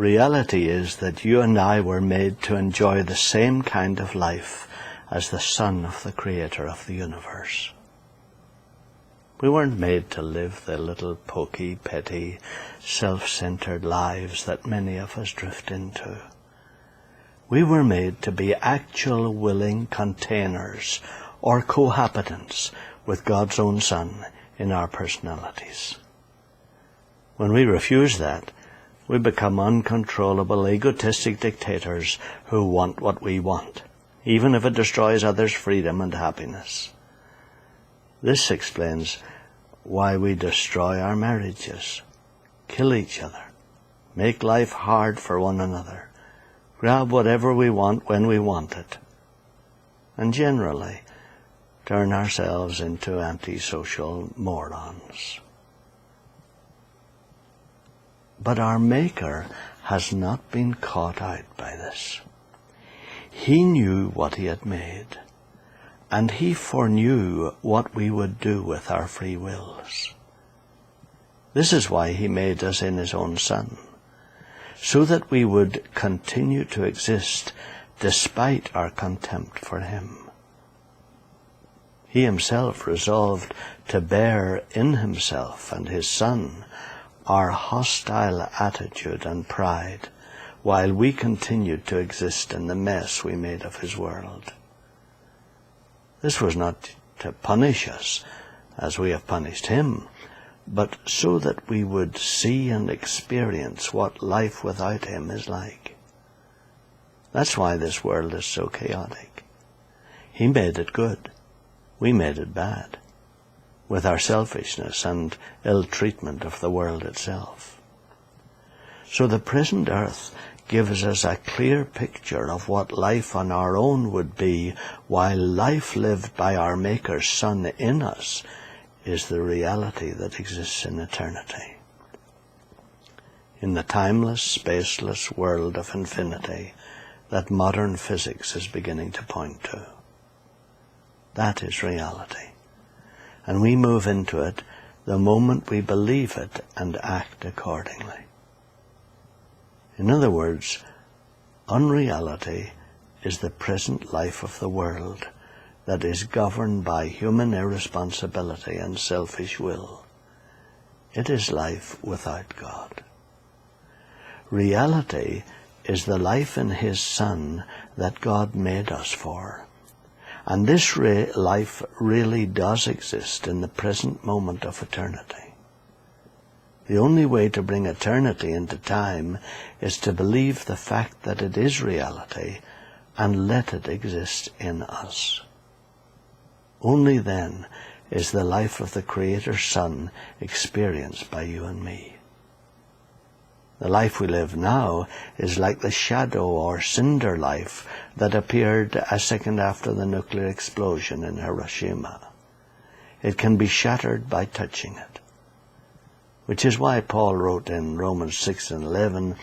reality is that you and I were made to enjoy the same kind of life as the Son of the Creator of the universe. We weren't made to live the little pokey, petty, self-centered lives that many of us drift into. We were made to be actual willing containers or cohabitants with God's own Son in our personalities. When we refuse that, we become uncontrollable, egotistic dictators who want what we want, even if it destroys others' freedom and happiness. This explains why we destroy our marriages, kill each other, make life hard for one another, grab whatever we want when we want it, and generally turn ourselves into antisocial morons. But our Maker has not been caught out by this. He knew what he had made, and he foreknew what we would do with our free wills. This is why he made us in his own Son, so that we would continue to exist despite our contempt for him. He himself resolved to bear in himself and his Son our hostile attitude and pride, while we continued to exist in the mess we made of his world. This was not to punish us, as we have punished him, but so that we would see and experience what life without him is like. That's why this world is so chaotic. He made it good. We made it bad, with our selfishness and ill treatment of the world itself. So the present earth gives us a clear picture of what life on our own would be, while life lived by our Maker's Son in us is the reality that exists in eternity. In the timeless, spaceless world of infinity that modern physics is beginning to point to. That is reality. And we move into it the moment we believe it and act accordingly. In other words, unreality is the present life of the world that is governed by human irresponsibility and selfish will. It is life without God. Reality is the life in his Son that God made us for. And this life really does exist in the present moment of eternity. The only way to bring eternity into time is to believe the fact that it is reality and let it exist in us. Only then is the life of the Creator's Son experienced by you and me. The life we live now is like the shadow or cinder life that appeared a second after the nuclear explosion in Hiroshima. It can be shattered by touching it. Which is why Paul wrote in Romans 6:11,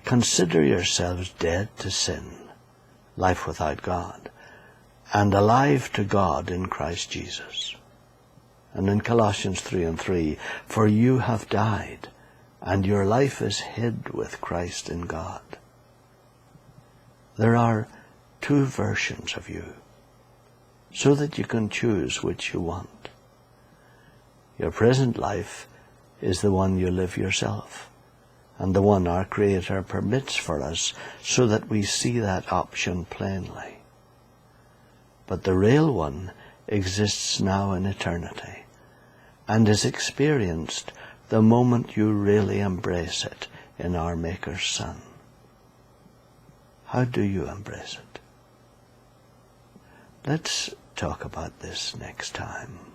"Consider yourselves dead to sin, life without God, and alive to God in Christ Jesus." And in Colossians 3:3, "For you have died, and your life is hid with Christ in God." There are two versions of you, so that you can choose which you want. Your present life is the one you live yourself, and the one our Creator permits for us so that we see that option plainly. But the real one exists now in eternity, and is experienced the moment you really embrace it in our Maker's Son. How do you embrace it? Let's talk about this next time.